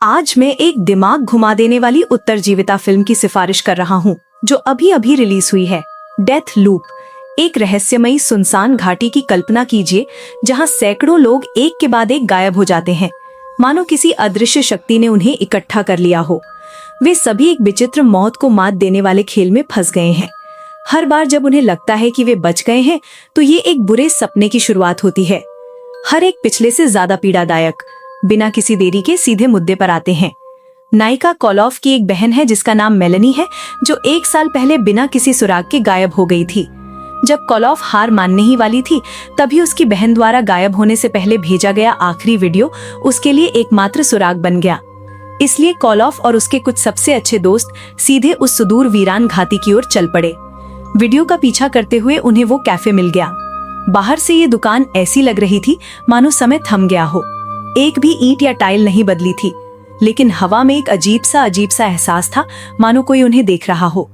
आज मैं एक दिमाग घुमा देने वाली उत्तरजीविता फिल्म की सिफारिश कर रहा हूँ जो अभी अभी रिलीज हुई है। Death loop. एक रहस्यमयी सुनसान घाटी की कल्पना कीजिए जहाँ सैकड़ों लोग एक के बाद एक गायब हो जाते हैं, मानो किसी अदृश्य शक्ति ने उन्हें इकट्ठा कर लिया हो। वे सभी एक विचित्र मौत को मात देने वाले खेल में फंस गए हैं। हर बार जब उन्हें लगता है कि वे बच गए हैं तो ये एक बुरे सपने की शुरुआत होती है। हर एक पिछले से ज्यादा पीड़ादायक। बिना किसी देरी के सीधे मुद्दे पर आते हैं। नायिका कॉलॉफ की एक बहन है जिसका नाम मेलेनी है, जो 1 साल पहले बिना किसी सुराग के गायब हो गई थी। जब कॉलॉफ हार मानने ही वाली थी तभी उसकी बहन द्वारा गायब होने से पहले भेजा गया आखिरी वीडियो उसके लिए एकमात्र सुराग बन गया। इसलिए कॉलॉफ और उसके कुछ सबसे अच्छे दोस्त सीधे उस सुदूर वीरान घाटी की ओर चल पड़े। वीडियो का पीछा करते हुए उन्हें वो कैफे मिल गया। बाहर से ये दुकान ऐसी लग रही थी मानो समय थम गया हो। एक भी ईंट या टाइल नहीं बदली थी, लेकिन हवा में एक अजीब सा एहसास था, मानो कोई उन्हें देख रहा हो।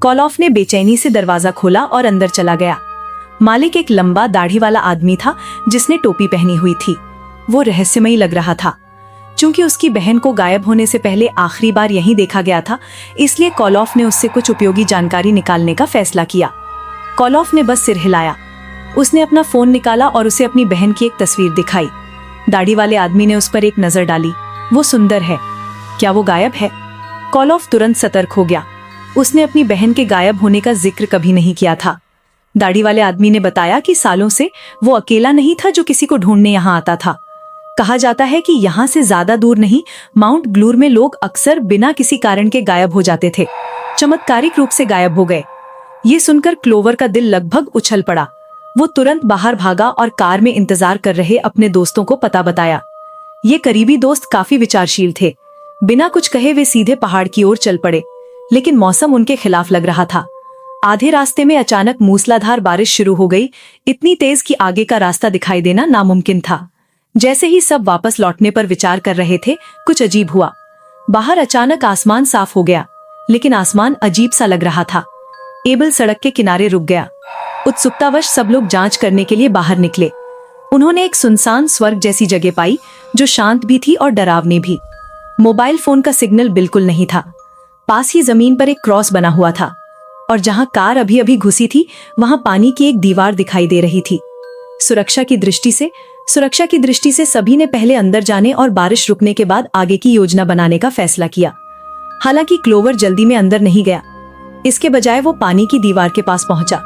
कॉलॉफ ने बेचैनी से दरवाजा खोला और अंदर चला गया। मालिक एक लंबा दाढ़ी वाला आदमी था जिसने टोपी पहनी हुई थी। वो रहस्यमयी लग रहा था। चूंकि उसकी बहन को गायब होने से पहले आखिरी बार यहीं देखा गया था, इसलिए कॉलॉफ ने उससे कुछ उपयोगी जानकारी निकालने का फैसला किया। कॉलॉफ ने बस सिर हिलाया। उसने अपना फोन निकाला और उसे अपनी बहन की एक तस्वीर दिखाई। दाढ़ी वाले आदमी ने उस पर एक नजर डाली। वो सुंदर है, क्या वो गायब है? कॉलॉफ तुरंत सतर्क हो गया। उसने अपनी बहन के गायब होने का जिक्र कभी नहीं किया था। दाढ़ी वाले आदमी ने बताया कि सालों से वो अकेला नहीं था जो किसी को ढूंढने यहाँ आता था। कहा जाता है कि यहाँ से ज्यादा दूर नहीं, माउंट ग्लूर में लोग अक्सर बिना किसी कारण के गायब हो जाते थे, चमत्कारिक रूप से गायब हो गए। ये सुनकर क्लोवर का दिल लगभग उछल पड़ा। वो तुरंत बाहर भागा और कार में इंतजार कर रहे अपने दोस्तों को पता बताया। ये करीबी दोस्त काफी विचारशील थे। बिना कुछ कहे वे सीधे पहाड़ की ओर चल पड़े, लेकिन मौसम उनके खिलाफ लग रहा था। आधे रास्ते में अचानक मूसलाधार बारिश शुरू हो गई, इतनी तेज कि आगे का रास्ता दिखाई देना नामुमकिन था। जैसे ही सब वापस लौटने पर विचार कर रहे थे, कुछ अजीब हुआ। बाहर अचानक आसमान साफ हो गया, लेकिन आसमान अजीब सा लग रहा था। एबल सड़क के किनारे रुक गया। उत्सुकतावश सब लोग जांच करने के लिए बाहर निकले। उन्होंने एक सुनसान स्वर्ग जैसी जगह पाई जो शांत भी थी और डरावनी भी। मोबाइल फोन का सिग्नल बिल्कुल नहीं था। पास ही जमीन पर एक क्रॉस बना हुआ था और जहां कार अभी अभी घुसी थी वहां पानी की एक दीवार दिखाई दे रही थी। सुरक्षा की दृष्टि से सभी ने पहले अंदर जाने और बारिश रुकने के बाद आगे की योजना बनाने का फैसला किया। हालांकि क्लोवर जल्दी में अंदर नहीं गया। इसके बजाय वो पानी की दीवार के पास पहुंचा।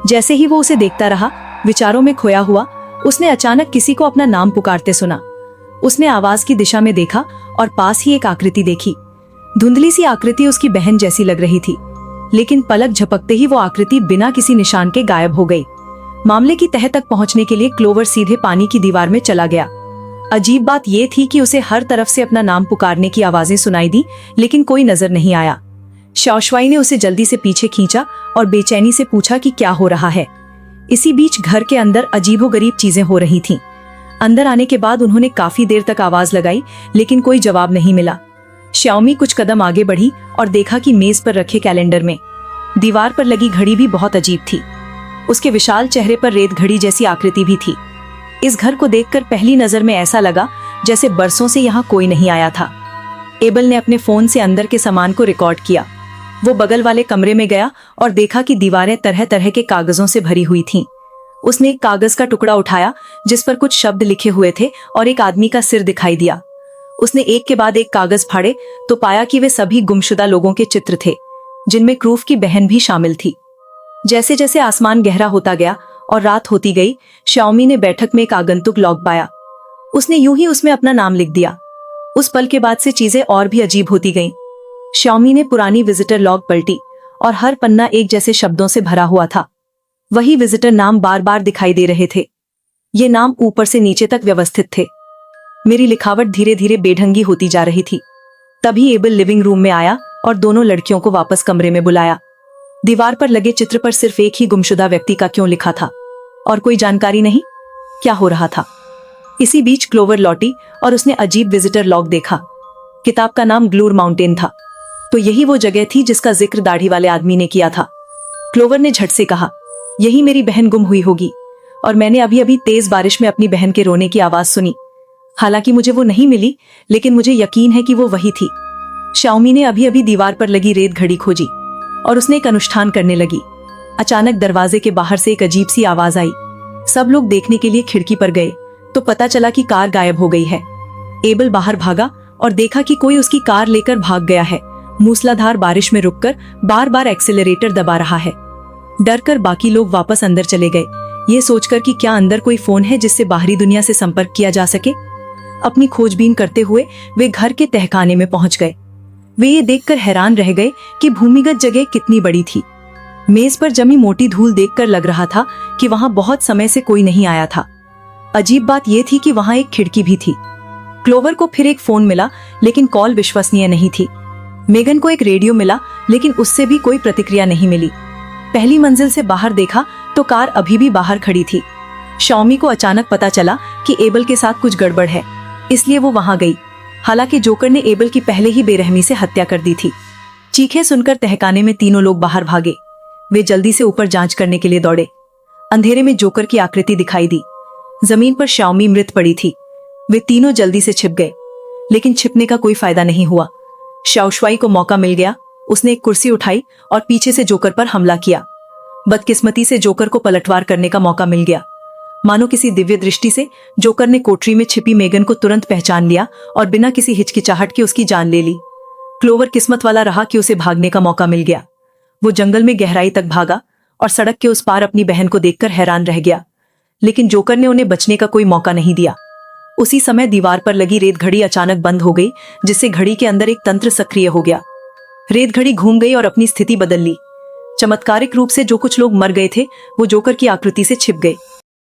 जैसे ही वो उसे देखता रहा, विचारों में खोया हुआ, उसने अचानक किसी को अपना नाम पुकारते सुना। उसने आवाज की दिशा में देखा और पास ही एक आकृति देखी। धुंधली सी आकृति उसकी बहन जैसी लग रही थी, लेकिन पलक झपकते ही वो आकृति बिना किसी निशान के गायब हो गई। मामले की तह तक पहुंचने के लिए क्लोवर सीधे पानी की दीवार में चला गया। अजीब बात यह थी कि उसे हर तरफ से अपना नाम पुकारने की आवाजें सुनाई दी, लेकिन कोई नजर नहीं आया। शाओशुआई ने उसे जल्दी से पीछे खींचा और बेचैनी से पूछा कि क्या हो रहा है। इसी बीच घर के अंदर अजीबोगरीब चीजें हो रही थीं। अंदर आने के बाद उन्होंने काफी देर तक आवाज लगाई, लेकिन कोई जवाब नहीं मिला। श्याओमी कुछ कदम आगे बढ़ी और देखा कि मेज पर रखे कैलेंडर में दीवार पर लगी घड़ी भी बहुत अजीब थी। उसके विशाल चेहरे पर रेत घड़ी जैसी आकृति भी थी। इस घर को देखकर पहली नजर में ऐसा लगा जैसे बरसों से यहाँ कोई नहीं आया था। एबल ने अपने फोन से अंदर के सामान को रिकॉर्ड किया। वो बगल वाले कमरे में गया और देखा कि दीवारें तरह तरह के कागजों से भरी हुई थीं। उसने एक कागज का टुकड़ा उठाया जिस पर कुछ शब्द लिखे हुए थे और एक आदमी का सिर दिखाई दिया। उसने एक के बाद एक कागज फाड़े तो पाया कि वे सभी गुमशुदा लोगों के चित्र थे, जिनमें क्रूफ की बहन भी शामिल थी। जैसे जैसे आसमान गहरा होता गया और रात होती गई, श्याओमी ने बैठक में एक आगंतुक लॉग पाया। उसने यूं ही उसमें अपना नाम लिख दिया। उस पल के बाद से चीजें और भी अजीब होती गईं। श्याओमी ने पुरानी विजिटर लॉग पलटी और हर पन्ना एक जैसे शब्दों से भरा हुआ था। वही विजिटर नाम बार बार दिखाई दे रहे थे। ये नाम ऊपर से नीचे तक व्यवस्थित थे। मेरी लिखावट धीरे धीरे बेढंगी होती जा रही थी। तभी एबल लिविंग रूम में आया और दोनों लड़कियों को वापस कमरे में बुलाया। दीवार पर लगे चित्र पर सिर्फ एक ही गुमशुदा व्यक्ति का क्यों लिखा था और कोई जानकारी नहीं। क्या हो रहा था? इसी बीच क्लोवर लौटी और उसने अजीब विजिटर लॉग देखा। किताब का नाम ग्लूर माउंटेन था। तो यही वो जगह थी जिसका जिक्र दाढ़ी वाले आदमी ने किया था। क्लोवर ने झट से कहा, यही मेरी बहन गुम हुई होगी और मैंने अभी अभी तेज बारिश में अपनी बहन के रोने की आवाज सुनी। हालांकि मुझे वो नहीं मिली, लेकिन मुझे यकीन है कि वो वही थी। शाओमी ने अभी अभी दीवार पर लगी रेत घड़ी खोजी और उसने एक अनुष्ठान करने लगी। अचानक दरवाजे के बाहर से एक अजीब सी आवाज आई। सब लोग देखने के लिए खिड़की पर गए तो पता चला कि कार गायब हो गई है। एबल बाहर भागा और देखा कि कोई उसकी कार लेकर भाग गया है। मूसलाधार बारिश में रुककर बार बार एक्सीलरेटर दबा रहा है। डर कर बाकी लोग वापस अंदर चले गए, ये सोचकर कि क्या अंदर कोई फोन है जिससे बाहरी दुनिया से संपर्क किया जा सके। अपनी खोजबीन करते हुए वे घर के तहखाने में पहुंच गए। वे ये देखकर हैरान रह गए कि भूमिगत जगह कितनी बड़ी थी। मेज पर जमी मोटी धूल देखकर लग रहा था कि वहां बहुत समय से कोई नहीं आया था। अजीब बात यह थी कि वहां एक खिड़की भी थी। क्लोवर को फिर एक फोन मिला, लेकिन कॉल विश्वसनीय नहीं थी। मेगन को एक रेडियो मिला, लेकिन उससे भी कोई प्रतिक्रिया नहीं मिली। पहली मंजिल से बाहर देखा तो कार अभी भी बाहर खड़ी थी। शाओमी को अचानक पता चला कि एबल के साथ कुछ गड़बड़ है, इसलिए वो वहां गई। हालांकि जोकर ने एबल की पहले ही बेरहमी से हत्या कर दी थी। चीखें सुनकर तहखाने में तीनों लोग बाहर भागे। वे जल्दी से ऊपर जांच करने के लिए दौड़े। अंधेरे में जोकर की आकृति दिखाई दी। जमीन पर शाओमी मृत पड़ी थी। वे तीनों जल्दी से छिप गए, लेकिन छिपने का कोई फायदा नहीं हुआ। शाओशुआई को मौका मिल गया। उसने एक कुर्सी उठाई और पीछे से जोकर पर हमला किया। बदकिस्मती से जोकर को पलटवार करने का मौका मिल गया। मानो किसी दिव्य दृष्टि से जोकर ने कोठरी में छिपी मेगन को तुरंत पहचान लिया और बिना किसी हिचकिचाहट के उसकी जान ले ली। क्लोवर किस्मत वाला रहा कि उसे भागने का मौका मिल गया। वो जंगल में गहराई तक भागा और सड़क के उस पार अपनी बहन को देखकर हैरान रह गया, लेकिन जोकर ने उन्हें बचने का कोई मौका नहीं दिया। उसी समय दीवार पर लगी रेत घड़ी अचानक बंद हो गई, जिससे घड़ी के अंदर एक तंत्र सक्रिय हो गया। रेत घड़ी घूम गई और अपनी स्थिति बदल ली। चमत्कारिक रूप से जो कुछ लोग मर गए थे वो जोकर की आकृति से छिप गए।